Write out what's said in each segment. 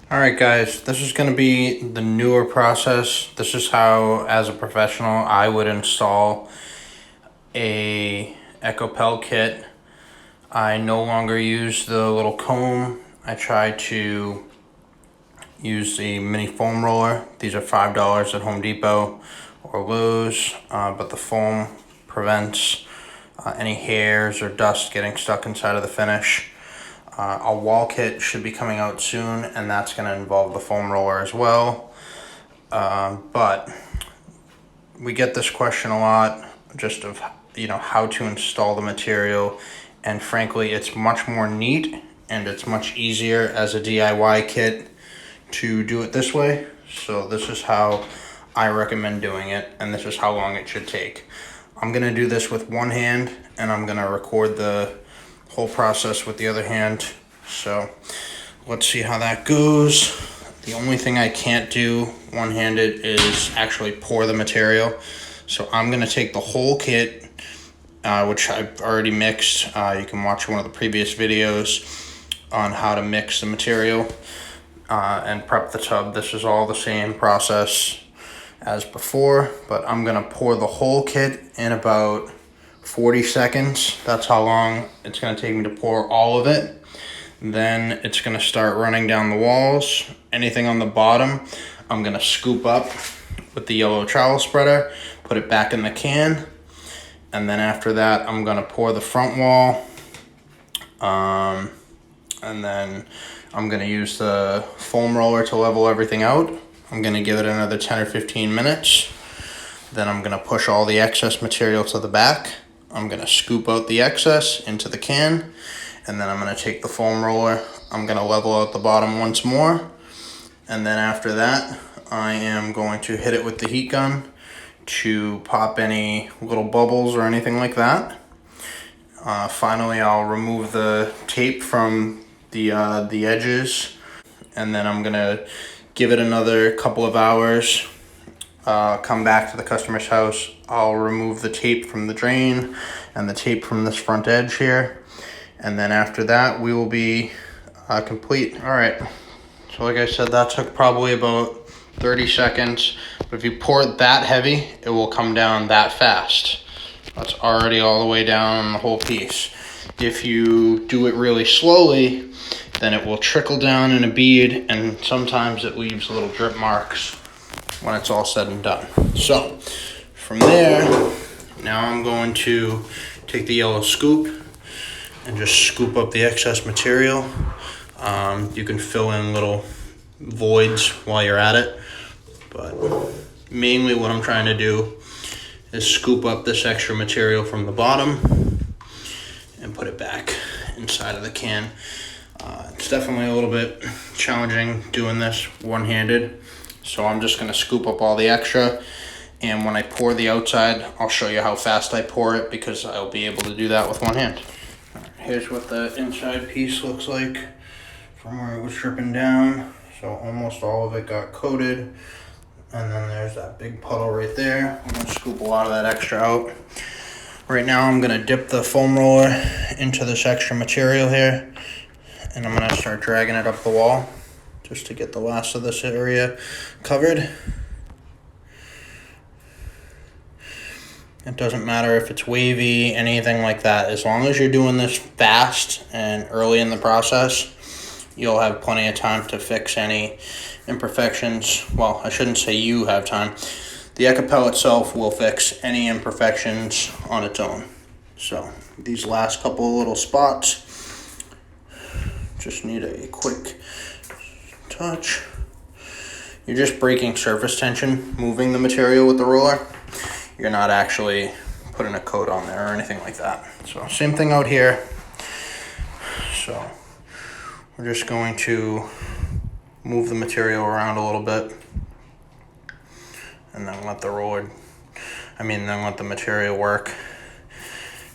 Alright guys, this is going to be the newer process. This is how, as a professional, I would install a Ekopel kit. I no longer use the little comb. I try to use the mini foam roller. These are $5 at Home Depot or Lowe's, but the foam prevents any hairs or dust getting stuck inside of the finish. A wall kit should be coming out soon, and that's going to involve the foam roller as well. But we get this question a lot, just of how to install the material, and frankly, it's much more neat and it's much easier as a DIY kit to do it this way. So this is how I recommend doing it, and this is how long it should take. I'm going to do this with one hand, and I'm going to record the whole process with the other hand. So let's see how that goes. The only thing I can't do one-handed is actually pour the material. So I'm going to take the whole kit, which I've already mixed. You can watch one of the previous videos on how to mix the material and prep the tub. This is all the same process as before, but I'm going to pour the whole kit in about 40 seconds. That's how long it's going to take me to pour all of it. Then it's going to start running down the walls. Anything on the bottom, I'm going to scoop up with the yellow trowel spreader, put it back in the can, and then after that, I'm going to pour the front wall, and then I'm going to use the foam roller to level everything out. I'm going to give it another 10 or 15 minutes. Then I'm going to push all the excess material to the back. I'm going to scoop out the excess into the can, and then I'm going to take the foam roller. I'm going to level out the bottom once more, and then after that, I am going to hit it with the heat gun to pop any little bubbles or anything like that. Finally, I'll remove the tape from the edges, and then I'm going to give it another couple of hours. Come back to the customer's house. I'll remove the tape from the drain and the tape from this front edge here, and then after that we will be complete. All right, so like I said, that took probably about 30 seconds, but if you pour it that heavy, it will come down that fast. That's already all the way down the whole piece. If you do it really slowly, then it will trickle down in a bead, and sometimes it leaves little drip marks when it's all said and done. So from there, now I'm going to take the yellow scoop and just scoop up the excess material. You can fill in little voids while you're at it, but mainly what I'm trying to do is scoop up this extra material from the bottom and put it back inside of the can. It's definitely a little bit challenging doing this one-handed, so I'm just going to scoop up all the extra, and when I pour the outside, I'll show you how fast I pour it, because I'll be able to do that with one hand. Right, here's what the inside piece looks like from where it was dripping down. So almost all of it got coated, and then there's that big puddle right there. I'm going to scoop a lot of that extra out. Right now I'm going to dip the foam roller into this extra material here, and I'm going to start dragging it up the wall just to get the last of this area covered. It doesn't matter if it's wavy, anything like that. As long as you're doing this fast and early in the process, you'll have plenty of time to fix any imperfections. Well, I shouldn't say you have time. The Ekopel itself will fix any imperfections on its own. So these last couple of little spots just need a quick touch. You're just breaking surface tension, moving the material with the roller. You're not actually putting a coat on there or anything like that. So same thing out here. So we're just going to move the material around a little bit, and then let the material work.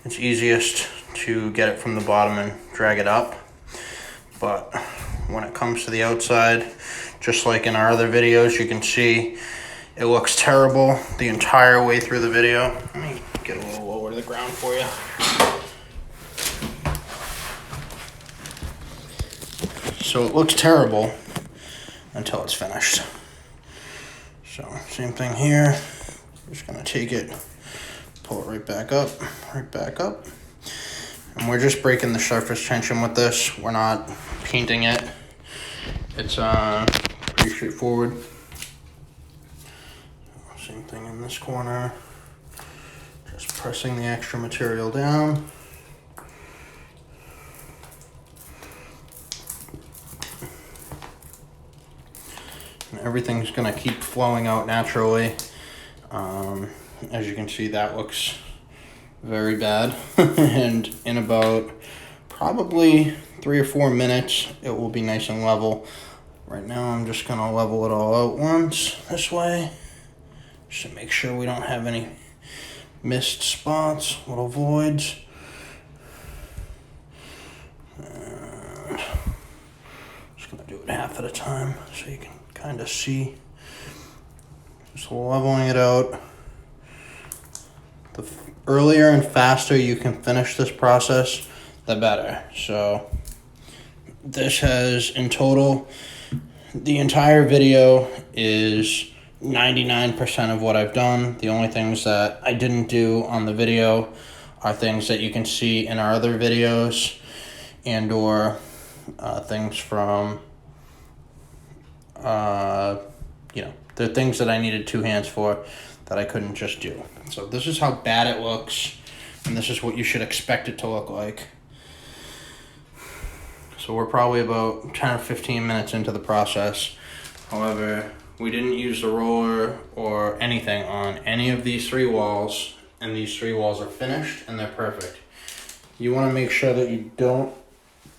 It's easiest to get it from the bottom and drag it up, but when it comes to the outside, just like in our other videos, you can see it looks terrible the entire way through the video. Let me get a little lower to the ground for you. So it looks terrible until it's finished. So same thing here. Just gonna take it, pull it right back up. And we're just breaking the surface tension with this. We're not painting it. It's pretty straightforward. Same thing in this corner. Just pressing the extra material down. And everything's gonna keep flowing out naturally. As you can see, that looks very bad. And in about probably 3 or 4 minutes, it will be nice and level. Right now, I'm just gonna level it all out once this way, just to make sure we don't have any missed spots, little voids. And just gonna do it half at a time so you can kind of see. Just leveling it out. The earlier and faster you can finish this process, the better. So this has, in total, the entire video is 99% of what I've done. The only things that I didn't do on the video are things that you can see in our other videos, and or things from the things that I needed 2 hands for that I couldn't just do. So this is how bad it looks, and this is what you should expect it to look like. So we're probably about 10 or 15 minutes into the process. However, we didn't use the roller or anything on any of these 3 walls, and these 3 walls are finished and they're perfect. You want to make sure that you don't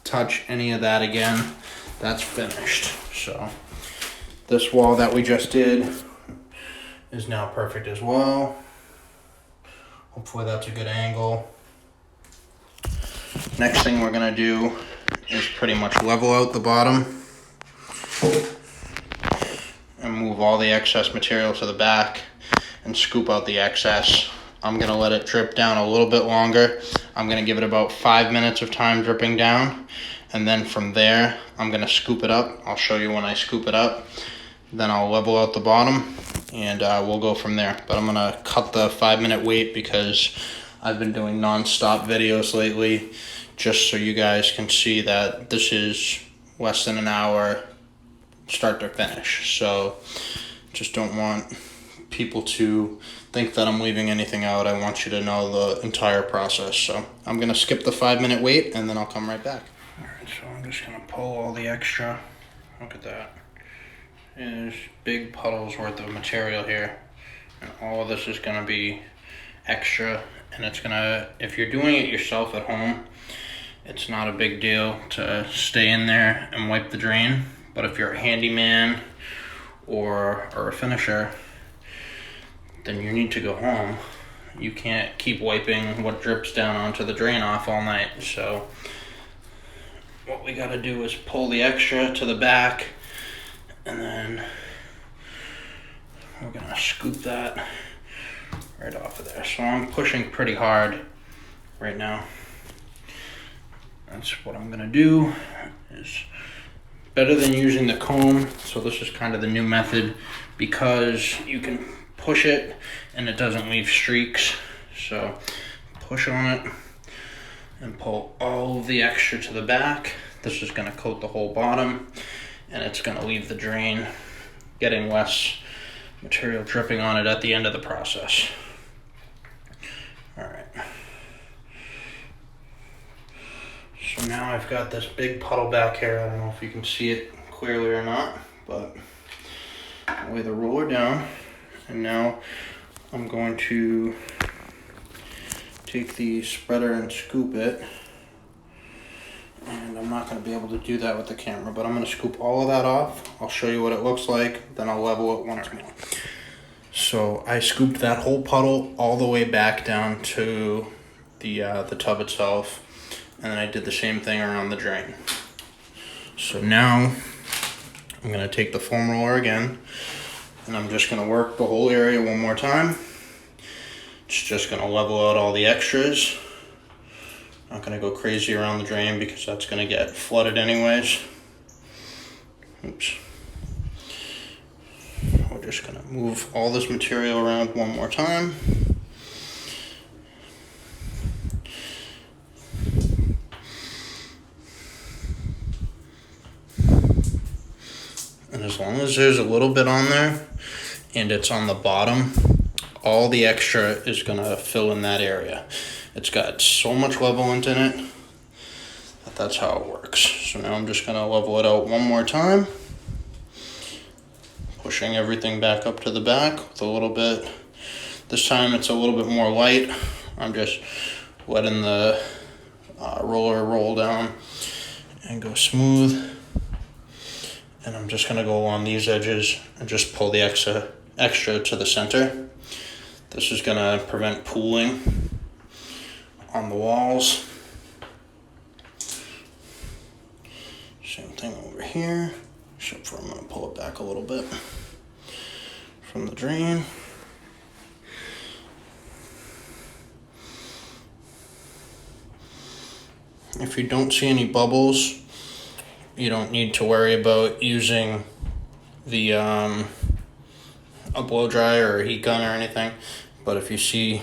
touch any of that again. That's finished. So this wall that we just did is now perfect as well. Hopefully that's a good angle. Next thing we're gonna do is pretty much level out the bottom and move all the excess material to the back and scoop out the excess. I'm gonna let it drip down a little bit longer. I'm gonna give it about 5 minutes of time dripping down, and then from there I'm gonna scoop it up. I'll show you when I scoop it up. Then I'll level out the bottom, and we'll go from there. But I'm gonna cut the 5-minute wait because I've been doing non-stop videos lately, just so you guys can see that this is less than an hour start to finish. So just don't want people to think that I'm leaving anything out. I want you to know the entire process. So I'm gonna skip the 5-minute wait, and then I'll come right back. All right, so I'm just gonna pull all the extra. Look at that. There's big puddles worth of material here, and all of this is gonna be extra, and it's gonna, if you're doing it yourself at home, it's not a big deal to stay in there and wipe the drain. But if you're a handyman or a finisher, then you need to go home. You can't keep wiping what drips down onto the drain off all night. So what we gotta do is pull the extra to the back, and then we're gonna scoop that right off of there. So I'm pushing pretty hard right now. That's what I'm gonna do. Is better than using the comb. So this is kind of the new method, because you can push it and it doesn't leave streaks. So push on it and pull all of the extra to the back. This is gonna coat the whole bottom, and it's gonna leave the drain getting less material dripping on it at the end of the process. All right. So now I've got this big puddle back here. I don't know if you can see it clearly or not, but I lay the roller down, and now I'm going to take the spreader and scoop it. And I'm not going to be able to do that with the camera, but I'm going to scoop all of that off. I'll show you what it looks like, then I'll level it once more. So I scooped that whole puddle all the way back down to the tub itself, and then I did the same thing around the drain. So now I'm going to take the foam roller again, and I'm just going to work the whole area one more time. It's just going to level out all the extras. Not going to go crazy around the drain because that's going to get flooded anyways. Oops. we're just gonna move all this material around one more time. And as long as there's a little bit on there and it's on the bottom, all the extra is gonna fill in that area. It's got so much levelant in it that that's how it works. So now I'm just gonna level it out one more time, pushing everything back up to the back with a little bit. This time it's a little bit more light. I'm just letting the roller roll down and go smooth. And I'm just gonna go along these edges and just pull the extra to the center. This is gonna prevent pooling on the walls. Same thing over here, except for I'm gonna pull it back a little bit from the drain. If you don't see any bubbles, you don't need to worry about using the a blow dryer or a heat gun or anything. But if you see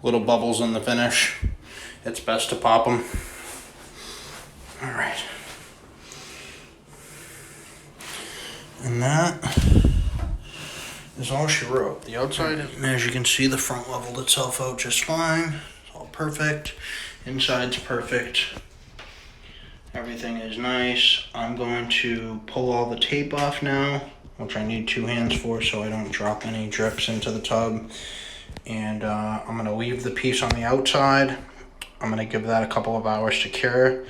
little bubbles in the finish, it's best to pop them. All right. And that is all she wrote. The outside, and as you can see, the front leveled itself out just fine. It's all perfect. Inside's perfect. Everything is nice. I'm going to pull all the tape off now, which I need 2 hands for so I don't drop any drips into the tub. And I'm gonna leave the piece on the outside. I'm gonna give that a couple of hours to cure,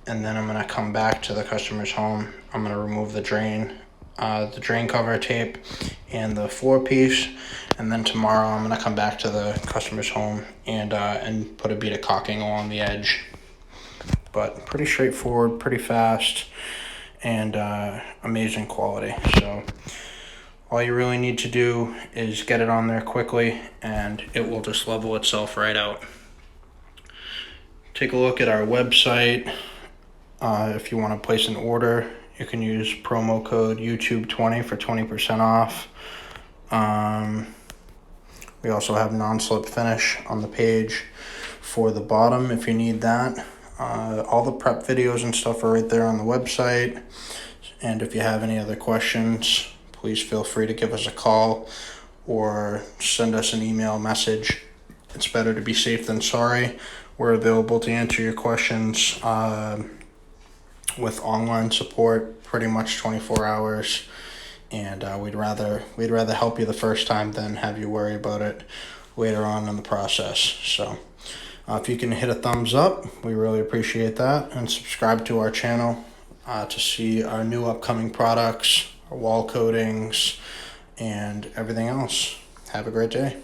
and then I'm gonna come back to the customer's home. I'm gonna remove the drain cover tape and the floor piece, and then tomorrow I'm gonna come back to the customer's home and put a bead of caulking along the edge. But pretty straightforward, pretty fast, and amazing quality. So all you really need to do is get it on there quickly, and it will just level itself right out. Take a look at our website. If you want to place an order, you can use promo code YouTube20 for 20% off. We also have non-slip finish on the page for the bottom if you need that. All the prep videos and stuff are right there on the website. And if you have any other questions, please feel free to give us a call or send us an email message. It's better to be safe than sorry. We're available to answer your questions with online support pretty much 24 hours. And we'd rather help you the first time than have you worry about it later on in the process. So if you can hit a thumbs up, we really appreciate that, and subscribe to our channel to see our new upcoming products, our wall coatings, and everything else. Have a great day.